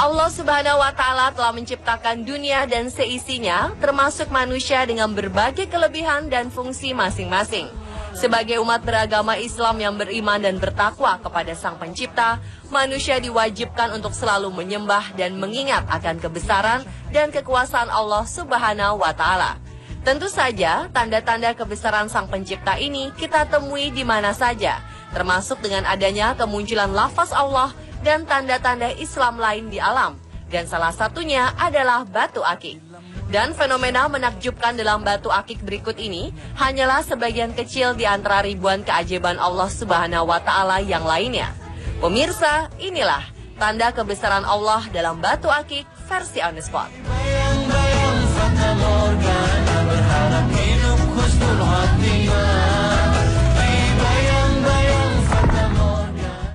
Allah Subhanahu wa Ta'ala telah menciptakan dunia dan seisinya, termasuk manusia dengan berbagai kelebihan dan fungsi masing-masing. Sebagai umat beragama Islam yang beriman dan bertakwa kepada Sang Pencipta, manusia diwajibkan untuk selalu menyembah dan mengingat akan kebesaran dan kekuasaan Allah Subhanahu wa Ta'ala. Tentu saja, tanda-tanda kebesaran Sang Pencipta ini kita temui di mana saja, termasuk dengan adanya kemunculan lafaz Allah dan tanda-tanda Islam lain di alam. Dan salah satunya adalah batu akik. Dan fenomena menakjubkan dalam batu akik berikut ini hanyalah sebagian kecil di antara ribuan keajaiban Allah Subhanahu wa Ta'ala yang lainnya. Pemirsa, inilah tanda kebesaran Allah dalam batu akik versi on the spot. Bayang-bayang fata morgana, berharap hidup husnul khatimah. Bayang-bayang fata morgana.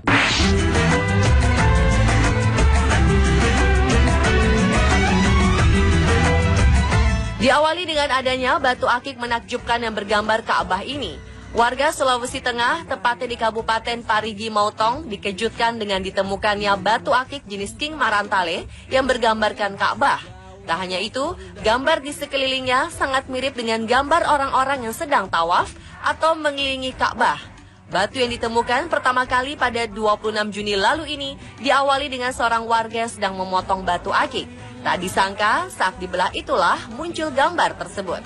Diawali dengan adanya batu akik menakjubkan yang bergambar Ka'bah ini. Warga Sulawesi Tengah, tepatnya di Kabupaten Parigi Mautong, dikejutkan dengan ditemukannya batu akik jenis King Marantale yang bergambarkan Ka'bah. Tak hanya itu, gambar di sekelilingnya sangat mirip dengan gambar orang-orang yang sedang tawaf atau mengelilingi Ka'bah. Batu yang ditemukan pertama kali pada 26 Juni lalu ini diawali dengan seorang warga yang sedang memotong batu akik. Tak disangka, saat dibelah itulah muncul gambar tersebut.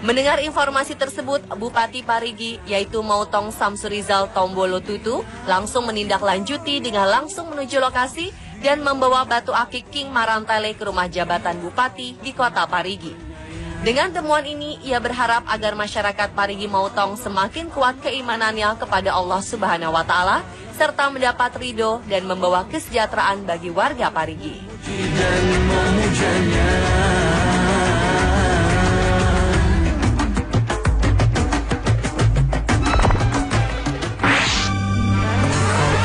Mendengar informasi tersebut, Bupati Parigi, yaitu Mautong Samsurizal Tombolo Tutu, langsung menindaklanjuti dengan langsung menuju lokasi dan membawa batu akik King Marantale ke rumah jabatan Bupati di kota Parigi. Dengan temuan ini, ia berharap agar masyarakat Parigi Mautong semakin kuat keimanannya kepada Allah Subhanahu wa Ta'ala, serta mendapat ridho dan membawa kesejahteraan bagi warga Parigi. Dan memujanya.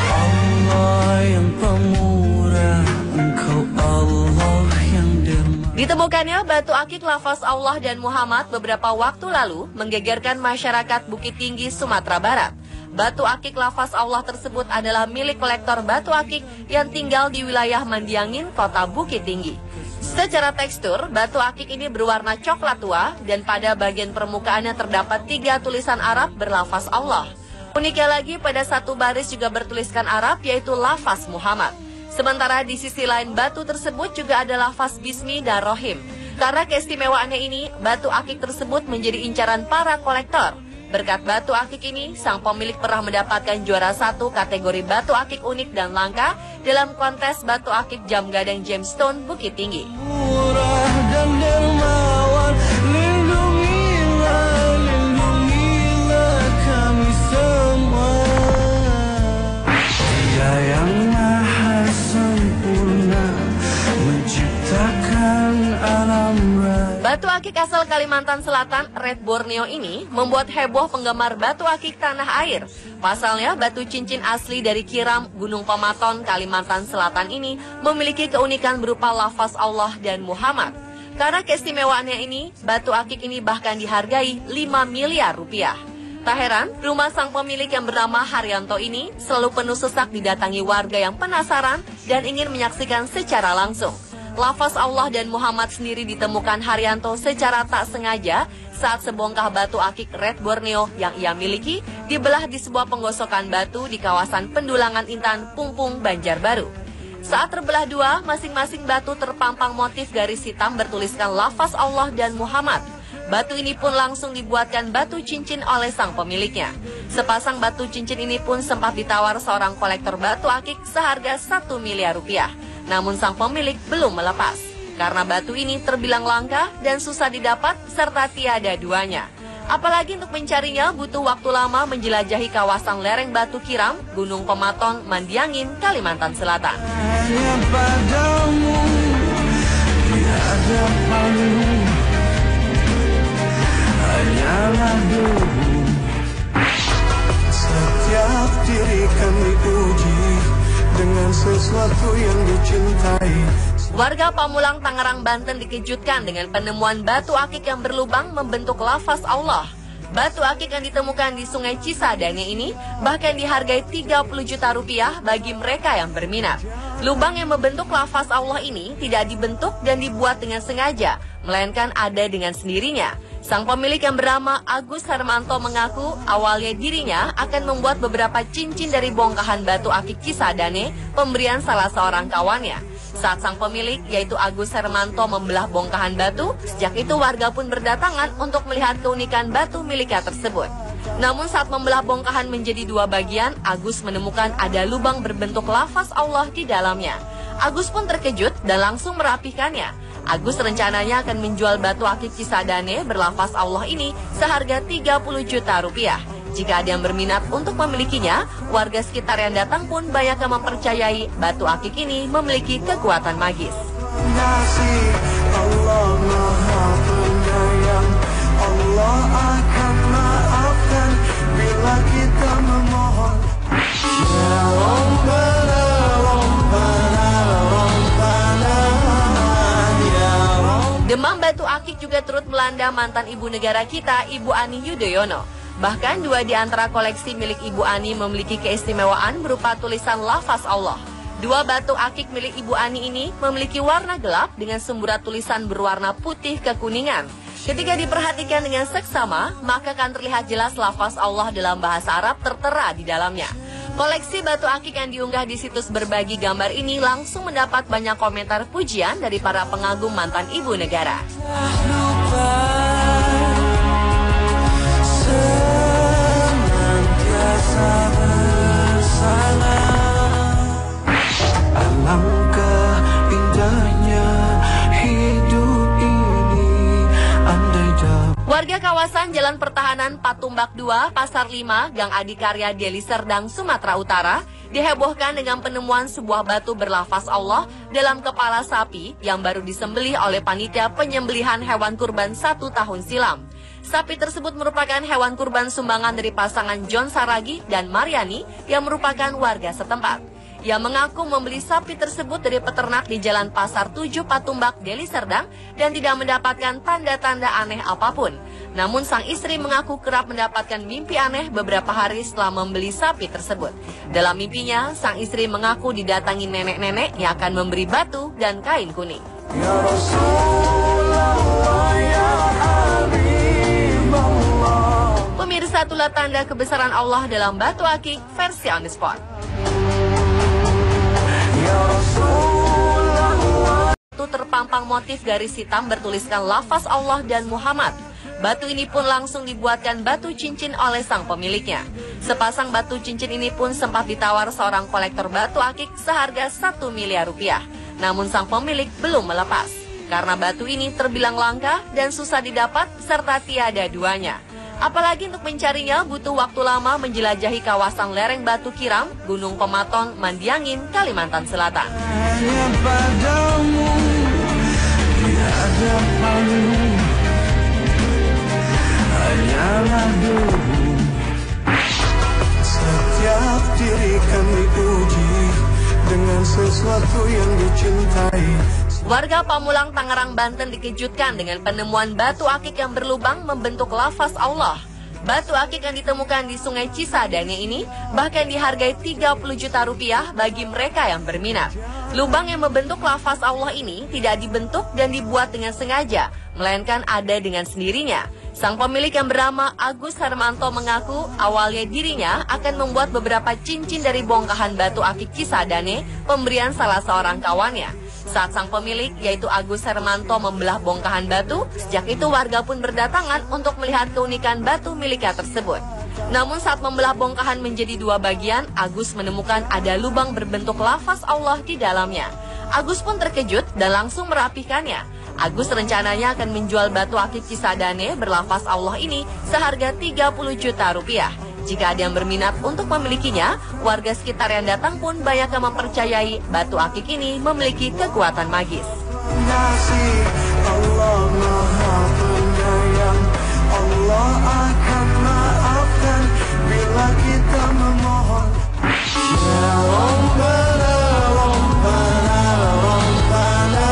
Allah yang pemurah, Engkau Allah yang dermawan. Ditemukannya batu akik lafaz Allah dan Muhammad beberapa waktu lalu menggegerkan masyarakat Bukit Tinggi, Sumatera Barat. Batu akik lafaz Allah tersebut adalah milik kolektor batu akik yang tinggal di wilayah Mandiangin, kota Bukit Tinggi. Secara tekstur, batu akik ini berwarna coklat tua dan pada bagian permukaannya terdapat 3 tulisan Arab berlafaz Allah. Uniknya lagi, pada satu baris juga bertuliskan Arab, yaitu lafaz Muhammad. Sementara di sisi lain batu tersebut juga ada lafaz Bismi dan Rohim. Karena keistimewaannya ini, batu akik tersebut menjadi incaran para kolektor. Berkat batu akik ini, sang pemilik pernah mendapatkan juara 1 kategori batu akik unik dan langka dalam kontes batu akik jam gadang gemstone Bukit Tinggi. Murah dan dermawan, lindungilah, lindungilah kami semua. Dia yang maha sempurna menciptakan alam raya. Batu akik asal Kalimantan Selatan, Red Borneo ini membuat heboh penggemar batu akik tanah air. Pasalnya, batu cincin asli dari Kiram, Gunung Pematon, Kalimantan Selatan ini memiliki keunikan berupa lafaz Allah dan Muhammad. Karena keistimewaannya ini, batu akik ini bahkan dihargai 5 miliar rupiah. Tak heran, rumah sang pemilik yang bernama Haryanto ini selalu penuh sesak didatangi warga yang penasaran dan ingin menyaksikan secara langsung. Lafaz Allah dan Muhammad sendiri ditemukan Haryanto secara tak sengaja saat sebongkah batu akik Red Borneo yang ia miliki dibelah di sebuah penggosokan batu di kawasan Pendulangan Intan, Pungpung, Banjarbaru. Saat terbelah dua, masing-masing batu terpampang motif garis hitam bertuliskan lafaz Allah dan Muhammad. Batu ini pun langsung dibuatkan batu cincin oleh sang pemiliknya. Sepasang batu cincin ini pun sempat ditawar seorang kolektor batu akik seharga 1 miliar rupiah. Namun sang pemilik belum melepas, karena batu ini terbilang langka dan susah didapat serta tiada duanya. Apalagi untuk mencarinya butuh waktu lama menjelajahi kawasan lereng batu Kiram, Gunung Pematon, Mandiangin, Kalimantan Selatan. Hanya padamu, di hadapanmu, hanyalah debu. Setiap diri kami uji dengan sesuatu yang dicintai. Warga Pamulang, Tangerang, Banten dikejutkan dengan penemuan batu akik yang berlubang membentuk lafaz Allah. Batu akik yang ditemukan di Sungai Cisadane ini bahkan dihargai 30 juta rupiah bagi mereka yang berminat. Lubang yang membentuk lafaz Allah ini tidak dibentuk dan dibuat dengan sengaja, melainkan ada dengan sendirinya. Sang pemilik yang bernama Agus Hermanto mengaku awalnya dirinya akan membuat beberapa cincin dari bongkahan batu akik Cisadane pemberian salah seorang kawannya. Saat sang pemilik, yaitu Agus Hermanto, membelah bongkahan batu, sejak itu warga pun berdatangan untuk melihat keunikan batu miliknya tersebut. Namun saat membelah bongkahan menjadi dua bagian, Agus menemukan ada lubang berbentuk lafaz Allah di dalamnya. Agus pun terkejut dan langsung merapikannya. Agus rencananya akan menjual batu akik Cisadane berlafaz Allah ini seharga 30 juta rupiah. Jika ada yang berminat untuk memilikinya, warga sekitar yang datang pun banyak yang mempercayai batu akik ini memiliki kekuatan magis. Ngasih Allah Maha Penyayang, Allah akan maafkan bila kita memohon. Ya Rabbana, Rabbana, Rabbana, ya Rabbana. Demam batu akik juga turut melanda mantan ibu negara kita, Ibu Ani Yudhoyono. Bahkan dua di antara koleksi milik Ibu Ani memiliki keistimewaan berupa tulisan lafaz Allah. Dua batu akik milik Ibu Ani ini memiliki warna gelap dengan semburat tulisan berwarna putih kekuningan. Ketika diperhatikan dengan seksama, maka akan terlihat jelas lafaz Allah dalam bahasa Arab tertera di dalamnya. Koleksi batu akik yang diunggah di situs berbagi gambar ini langsung mendapat banyak komentar pujian dari para pengagum mantan ibu negara. Alangkah indahnya hidup ini andai dapat. Warga kawasan Jalan Pertahanan Patumbak 2, Pasar 5, Gang Adikarya, Deli Serdang, Sumatera Utara dihebohkan dengan penemuan sebuah batu berlafaz Allah dalam kepala sapi yang baru disembelih oleh panitia penyembelihan hewan kurban 1 tahun silam. Sapi tersebut merupakan hewan kurban sumbangan dari pasangan John Saragi dan Mariani yang merupakan warga setempat. Ia mengaku membeli sapi tersebut dari peternak di Jalan Pasar 7 Patumbak, Deli Serdang dan tidak mendapatkan tanda-tanda aneh apapun. Namun sang istri mengaku kerap mendapatkan mimpi aneh beberapa hari setelah membeli sapi tersebut. Dalam mimpinya, sang istri mengaku didatangi nenek-nenek yang akan memberi batu dan kain kuning. Ya Rasulullah, ya Habibullah. Pemirsa, itulah tanda kebesaran Allah dalam batu akik versi on the spot. Batu terpampang motif garis hitam bertuliskan lafaz Allah dan Muhammad. Batu ini pun langsung dibuatkan batu cincin oleh sang pemiliknya. Sepasang batu cincin ini pun sempat ditawar seorang kolektor batu akik seharga 1 miliar rupiah. Namun sang pemilik belum melepas. Karena batu ini terbilang langka dan susah didapat serta tiada duanya. Apalagi untuk mencarinya butuh waktu lama menjelajahi kawasan lereng batu Kiram, Gunung Pematon, Mandiangin, Kalimantan Selatan. Hanya padamu di hadapanmu hanyalah dulu. Setiap diri kami uji dengan sesuatu yang dicintai. Warga Pamulang, Tangerang, Banten dikejutkan dengan penemuan batu akik yang berlubang membentuk lafaz Allah. Batu akik yang ditemukan di Sungai Cisadane ini bahkan dihargai 30 juta rupiah bagi mereka yang berminat. Lubang yang membentuk lafaz Allah ini tidak dibentuk dan dibuat dengan sengaja, melainkan ada dengan sendirinya. Sang pemilik yang bernama Agus Hermanto mengaku awalnya dirinya akan membuat beberapa cincin dari bongkahan batu akik Cisadane pemberian salah seorang kawannya. Saat sang pemilik, yaitu Agus Hermanto, membelah bongkahan batu, sejak itu warga pun berdatangan untuk melihat keunikan batu miliknya tersebut. Namun saat membelah bongkahan menjadi dua bagian, Agus menemukan ada lubang berbentuk lafaz Allah di dalamnya. Agus pun terkejut dan langsung merapikannya. Agus rencananya akan menjual batu akik Cisadane berlafaz Allah ini seharga 30 juta rupiah. Jika ada yang berminat untuk memilikinya, warga sekitar yang datang pun banyak yang mempercayai batu akik ini memiliki kekuatan magis. Ngasih Allah Maha Penyayang, Allah akan maafkan bila kita memohon. Ya Rabbana, Rabbana, Rabbana,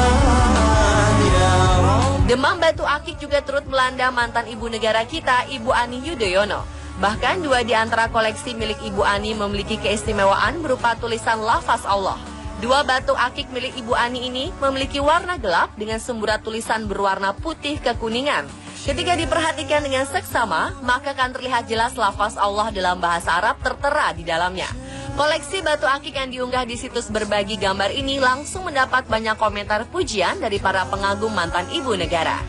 ya Rabbana. Demam batu akik juga juga turut melanda mantan ibu negara kita, Ibu Ani Yudhoyono. Bahkan 2 di antara koleksi milik Ibu Ani memiliki keistimewaan berupa tulisan lafaz Allah. 2 batu akik milik Ibu Ani ini memiliki warna gelap dengan semburat tulisan berwarna putih kekuningan. Ketika diperhatikan dengan seksama, maka akan terlihat jelas lafaz Allah dalam bahasa Arab tertera di dalamnya. Koleksi batu akik yang diunggah di situs berbagi gambar ini langsung mendapat banyak komentar pujian dari para pengagum mantan ibu negara.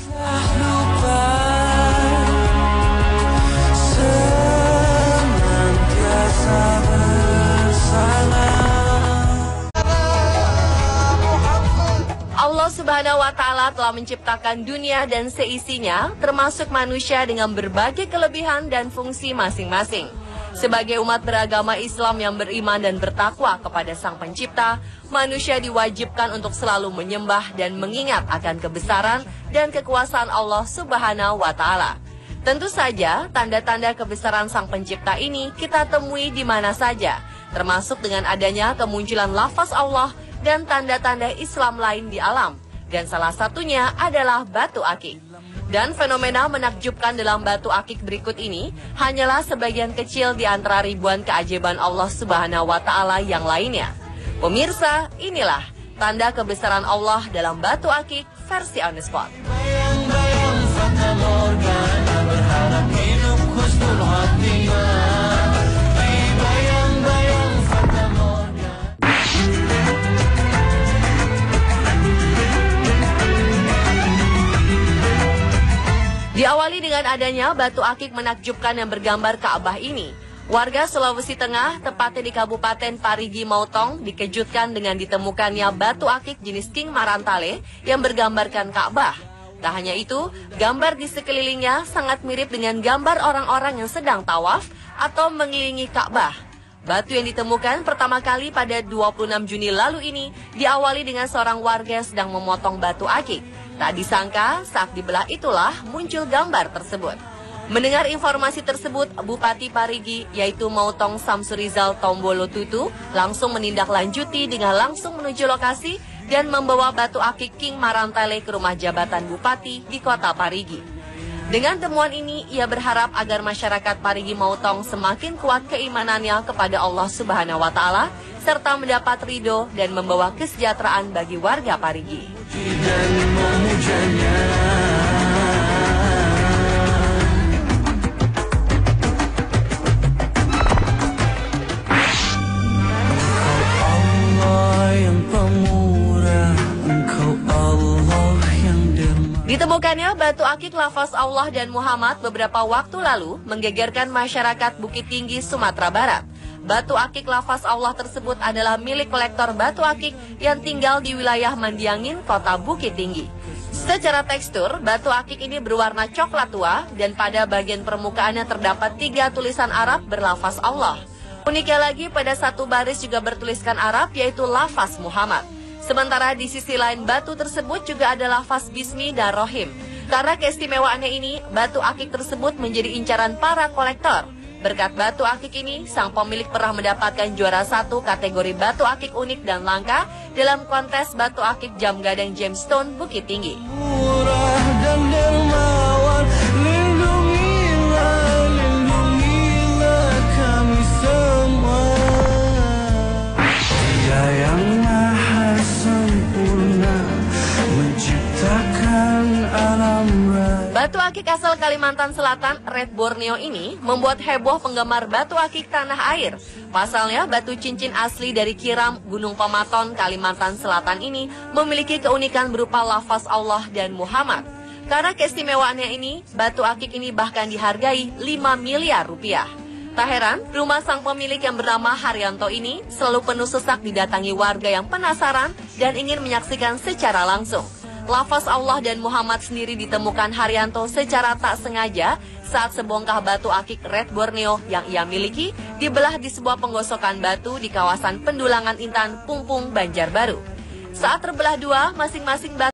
Allah Subhanahu wa Ta'ala telah menciptakan dunia dan seisinya, termasuk manusia dengan berbagai kelebihan dan fungsi masing-masing. Sebagai umat beragama Islam yang beriman dan bertakwa kepada Sang Pencipta, manusia diwajibkan untuk selalu menyembah dan mengingat akan kebesaran dan kekuasaan Allah Subhanahu wa Ta'ala. Tentu saja, tanda-tanda kebesaran Sang Pencipta ini kita temui di mana saja, termasuk dengan adanya kemunculan lafaz Allah dan tanda-tanda Islam lain di alam, dan salah satunya adalah batu akik. Dan fenomena menakjubkan dalam batu akik berikut ini hanyalah sebagian kecil di antara ribuan keajaiban Allah Subhanahu wa Ta'ala yang lainnya. Pemirsa, inilah tanda kebesaran Allah dalam batu akik versi On The Spot. Bayang-bayang fata morgana, berharap hidup husnul khatimah. Bayang-bayang fata morgana. Diawali dengan adanya batu akik menakjubkan yang bergambar Ka'bah ini, warga Sulawesi Tengah, tepatnya di Kabupaten Parigi Mautong, dikejutkan dengan ditemukannya batu akik jenis King Marantale yang bergambarkan Ka'bah. Tak hanya itu, gambar di sekelilingnya sangat mirip dengan gambar orang-orang yang sedang tawaf atau mengelilingi Ka'bah. Batu yang ditemukan pertama kali pada 26 Juni lalu ini diawali dengan seorang warga yang sedang memotong batu akik. Tak disangka, saat dibelah itulah muncul gambar tersebut. Mendengar informasi tersebut, Bupati Parigi yaitu Mautong Samsurizal Tombolo Tutu langsung menindaklanjuti dengan langsung menuju lokasi dan membawa batu akik King Marantale ke rumah jabatan Bupati di kota Parigi. Dengan temuan ini, ia berharap agar masyarakat Parigi Mautong semakin kuat keimanannya kepada Allah Subhanahu wa Ta'ala serta mendapat ridho dan membawa kesejahteraan bagi warga Parigi. Dan memujanya. Allah yang pemurah, Engkau Allah yang dermawan. Ditemukannya batu akik lafaz Allah dan Muhammad beberapa waktu lalu menggegerkan masyarakat Bukit Tinggi, Sumatera Barat. Batu akik lafaz Allah tersebut adalah milik kolektor batu akik yang tinggal di wilayah Mandiangin, kota Bukit Tinggi. Secara tekstur, batu akik ini berwarna coklat tua dan pada bagian permukaannya terdapat 3 tulisan Arab berlafaz Allah. Uniknya lagi, pada satu baris juga bertuliskan Arab yaitu lafaz Muhammad. Sementara di sisi lain batu tersebut juga ada lafaz Bismi dan Rohim. Karena keistimewaannya ini, batu akik tersebut menjadi incaran para kolektor. Berkat batu akik ini, sang pemilik pernah mendapatkan juara 1 kategori batu akik unik dan langka dalam kontes batu akik jam gadang gemstone Bukit Tinggi. Murah dan dermawan, lindungilah, lindungilah kami semua. Dia yang maha sempurna menciptakan alam raya. Batu akik asal Kalimantan Selatan, Red Borneo ini membuat heboh penggemar batu akik tanah air. Pasalnya, batu cincin asli dari Kiram, Gunung Pamaton, Kalimantan Selatan ini memiliki keunikan berupa lafaz Allah dan Muhammad. Karena keistimewaannya ini, batu akik ini bahkan dihargai 5 miliar rupiah. Tak heran, rumah sang pemilik yang bernama Haryanto ini selalu penuh sesak didatangi warga yang penasaran dan ingin menyaksikan secara langsung. Lafaz Allah dan Muhammad sendiri ditemukan Haryanto secara tak sengaja saat sebongkah batu akik Red Borneo yang ia miliki dibelah di sebuah penggosokan batu di kawasan Pendulangan Intan, Pungpung, Banjarbaru. Saat terbelah dua, masing-masing batu